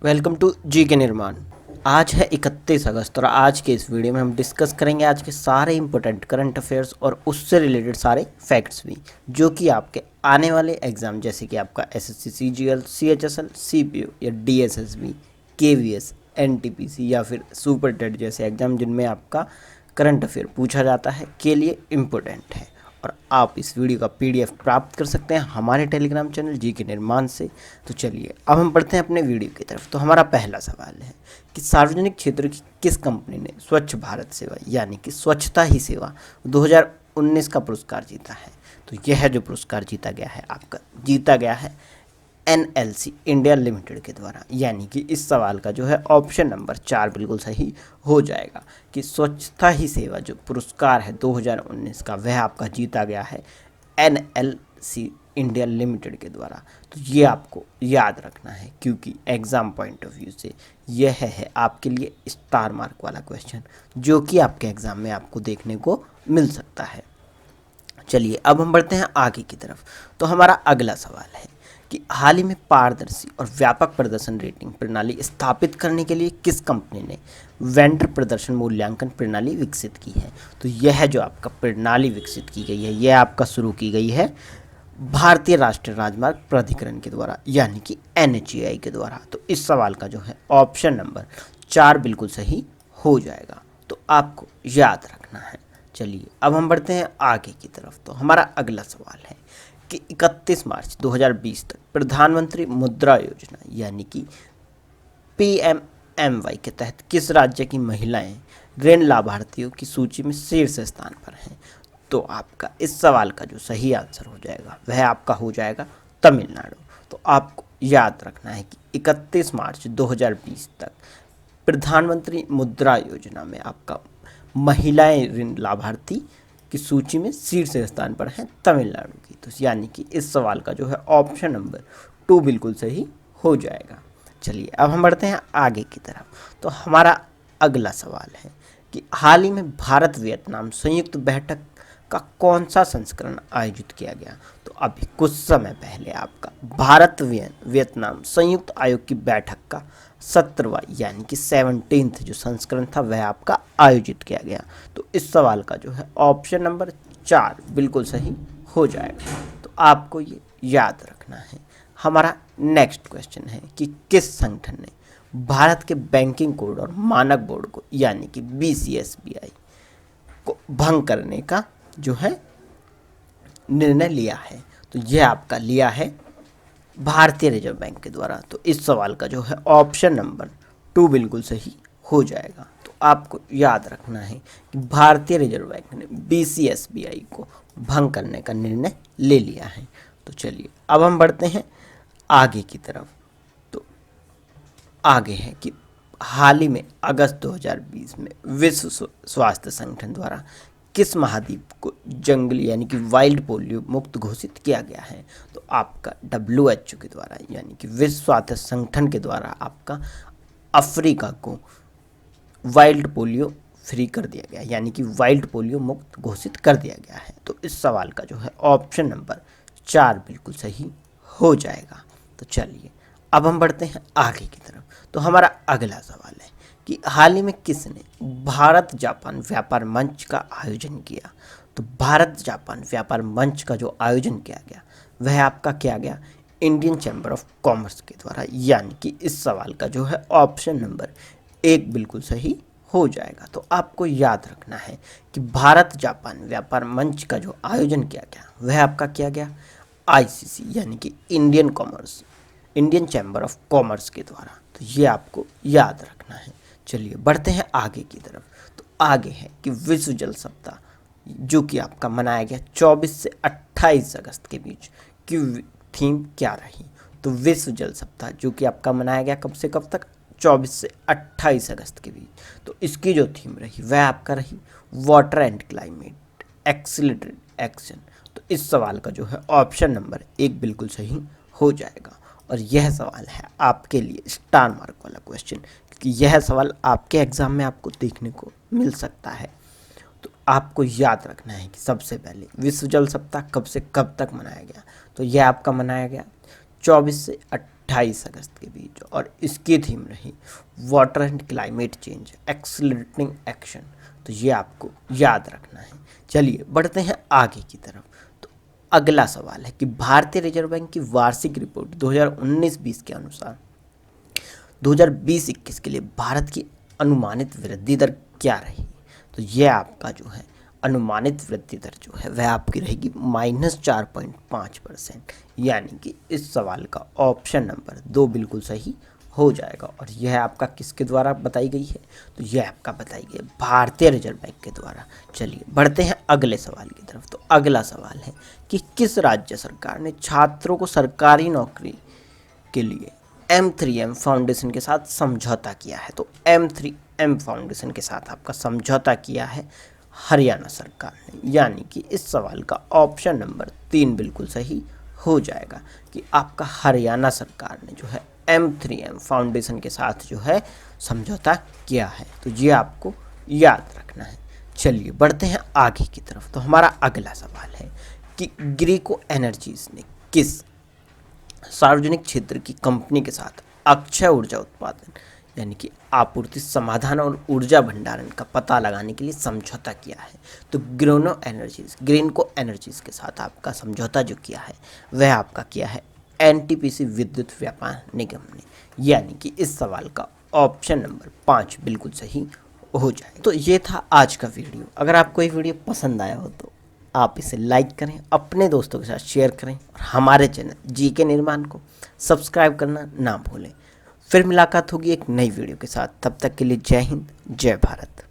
Welcome to जी के निर्माण। आज है 31 अगस्त और आज के इस वीडियो में हम डिस्कस करेंगे आज के सारे इंपॉर्टेंट करंट अफेयर्स और उससे रिलेटेड सारे फैक्ट्स भी जो कि आपके आने वाले एग्जाम जैसे कि आपका एसएससी सीजीएल सीएचएसएल सीपीयू या डीएसएसबी केवीएस एनटीपीसी या फिर सुपर टेट जैसे एग्जाम जिनमें आपका करंट अफेयर पूछा जाता है के लिए इम्पोर्टेंट है। और आप इस वीडियो का पीडीएफ प्राप्त कर सकते हैं हमारे टेलीग्राम चैनल जी के निर्माण से। तो चलिए अब हम बढ़ते हैं अपने वीडियो की तरफ। तो हमारा पहला सवाल है कि सार्वजनिक क्षेत्र की किस कंपनी ने स्वच्छ भारत सेवा यानी कि स्वच्छता ही सेवा 2019 का पुरस्कार जीता है। तो यह जो पुरस्कार जीता गया है एनएलसी इंडिया लिमिटेड के द्वारा, यानी कि इस सवाल का जो है ऑप्शन नंबर 4 बिल्कुल सही हो जाएगा कि स्वच्छता ही सेवा जो पुरस्कार है 2019 का वह आपका जीता गया है एनएलसी इंडिया लिमिटेड के द्वारा। तो ये आपको याद रखना है क्योंकि एग्ज़ाम पॉइंट ऑफ व्यू से यह है आपके लिए स्टार मार्क वाला क्वेश्चन जो कि आपके एग्ज़ाम में आपको देखने को मिल सकता है। चलिए अब हम बढ़ते हैं आगे की तरफ। तो हमारा अगला सवाल है कि हाल ही में पारदर्शी और व्यापक प्रदर्शन रेटिंग प्रणाली स्थापित करने के लिए किस कंपनी ने वेंडर प्रदर्शन मूल्यांकन प्रणाली विकसित की है। तो यह जो आपका प्रणाली विकसित की गई है यह आपका शुरू की गई है भारतीय राष्ट्रीय राजमार्ग प्राधिकरण के द्वारा यानी कि एनएचएआई के द्वारा। तो इस सवाल का जो है ऑप्शन नंबर 4 बिल्कुल सही हो जाएगा। तो आपको याद रखना है। चलिए अब हम बढ़ते हैं आगे की तरफ। तो हमारा अगला सवाल है कि 31 मार्च 2020 तक प्रधानमंत्री मुद्रा योजना यानी कि पीएमएमवाई के तहत किस राज्य की महिलाएं ऋण लाभार्थियों की सूची में शीर्ष स्थान पर हैं। तो आपका इस सवाल का जो सही आंसर हो जाएगा वह आपका हो जाएगा तमिलनाडु। तो आपको याद रखना है कि 31 मार्च 2020 तक प्रधानमंत्री मुद्रा योजना में आपका महिलाएं ऋण लाभार्थी की सूची में शीर्ष स्थान पर है तमिलनाडु की। तो यानी कि इस सवाल का जो है ऑप्शन नंबर 2 बिल्कुल सही हो जाएगा। चलिए अब हम बढ़ते हैं आगे की तरफ। तो हमारा अगला सवाल है कि हाल ही में भारत वियतनाम संयुक्त बैठक का कौन सा संस्करण आयोजित किया गया। तो अभी कुछ समय पहले आपका भारत वियतनाम संयुक्त आयोग की बैठक का 17वां यानी कि 17th जो संस्करण था वह आपका आयोजित किया गया। तो इस सवाल का जो है ऑप्शन नंबर 4 बिल्कुल सही हो जाएगा। तो आपको ये याद रखना है। हमारा नेक्स्ट क्वेश्चन है कि किस संगठन ने भारत के बैंकिंग कोड और मानक बोर्ड को यानी कि बीसीएसबी को भंग करने का जो है निर्णय लिया है। तो यह आपका लिया है भारतीय रिजर्व बैंक के द्वारा। तो इस सवाल का जो है ऑप्शन नंबर 2 बिल्कुल सही हो जाएगा। तो आपको याद रखना है कि भारतीय रिजर्व बैंक ने बीसीएसबीआई को भंग करने का निर्णय ले लिया है। तो चलिए अब हम बढ़ते हैं आगे की तरफ। तो आगे है कि हाल ही में अगस्त 2020 में विश्व स्वास्थ्य संगठन द्वारा किस महाद्वीप को जंगली यानी कि वाइल्ड पोलियो मुक्त घोषित किया गया है। तो आपका WHO के द्वारा यानी कि विश्व स्वास्थ्य संगठन के द्वारा आपका अफ्रीका को वाइल्ड पोलियो फ्री कर दिया गया यानी कि वाइल्ड पोलियो मुक्त घोषित कर दिया गया है। तो इस सवाल का जो है ऑप्शन नंबर 4 बिल्कुल सही हो जाएगा। तो चलिए अब हम बढ़ते हैं आगे की तरफ। तो हमारा अगला सवाल है कि हाल ही में किसने भारत जापान व्यापार मंच का आयोजन किया। तो भारत जापान व्यापार मंच का जो आयोजन किया गया वह आपका किया गया इंडियन चैम्बर ऑफ कॉमर्स के द्वारा यानी कि इस सवाल का जो है ऑप्शन नंबर 1 बिल्कुल सही हो जाएगा। तो आपको याद रखना है कि भारत जापान व्यापार मंच का जो आयोजन किया गया वह आपका किया गया आईसीसी यानी कि इंडियन चैम्बर ऑफ कॉमर्स के द्वारा। तो ये आपको याद रखना है। चलिए बढ़ते हैं आगे की तरफ। तो आगे है कि विश्व जल सप्ताह जो कि आपका मनाया गया 24 से 28 अगस्त के बीच की थीम क्या रही। तो विश्व जल सप्ताह जो कि आपका मनाया गया कब से कब तक 24 से 28 अगस्त के बीच। तो इसकी जो थीम रही वह आपका रही water and climate accelerated action. तो इस सवाल का जो है ऑप्शन नंबर 1 बिल्कुल सही हो जाएगा। और यह सवाल है आपके लिए स्टार मार्क वाला क्वेश्चन क्योंकि यह सवाल आपके एग्जाम में आपको देखने को मिल सकता है। तो आपको याद रखना है कि सबसे पहले विश्व जल सप्ताह कब से कब तक मनाया गया। तो यह आपका मनाया गया 24 से 28 अगस्त के बीच, और इसकी थीम रही water and climate change accelerating action. तो ये आपको याद रखना है। चलिए बढ़ते हैं आगे की तरफ। तो अगला सवाल है कि भारतीय रिजर्व बैंक की वार्षिक रिपोर्ट 2019-20 के अनुसार 2020-21 के लिए भारत की अनुमानित वृद्धि दर क्या रही। तो यह आपका जो है अनुमानित वृद्धि दर जो है वह आपकी रहेगी -4.5%, यानी कि इस सवाल का ऑप्शन नंबर 2 बिल्कुल सही हो जाएगा। और यह आपका किसके द्वारा बताई गई है, तो यह आपका बताई गई है भारतीय रिजर्व बैंक के द्वारा। चलिए बढ़ते हैं अगले सवाल की तरफ। तो अगला सवाल है कि किस राज्य सरकार ने छात्रों को सरकारी नौकरी के लिए M3M फाउंडेशन के साथ समझौता किया है। तो M3M फाउंडेशन के साथ आपका समझौता किया है हरियाणा सरकार ने, यानी कि इस सवाल का ऑप्शन नंबर 3 बिल्कुल सही हो जाएगा कि आपका हरियाणा सरकार ने जो है M3M फाउंडेशन के साथ जो है समझौता किया है। तो ये आपको याद रखना है। चलिए बढ़ते हैं आगे की तरफ। तो हमारा अगला सवाल है कि ग्रीको एनर्जीज ने किस सार्वजनिक क्षेत्र की कंपनी के साथ अक्षय ऊर्जा उत्पादन यानी कि आपूर्ति समाधान और ऊर्जा भंडारण का पता लगाने के लिए समझौता किया है। तो ग्रीनको एनर्जीज के साथ आपका समझौता जो किया है वह आपका किया है NTPC विद्युत व्यापार निगम ने, यानी कि इस सवाल का ऑप्शन नंबर 5 बिल्कुल सही हो जाए। तो ये था आज का वीडियो। अगर आपको ये वीडियो पसंद आया हो तो आप इसे लाइक करें, अपने दोस्तों के साथ शेयर करें और हमारे चैनल GK निर्माण को सब्सक्राइब करना ना भूलें। फिर मुलाकात होगी एक नई वीडियो के साथ। तब तक के लिए जय हिंद, जय भारत।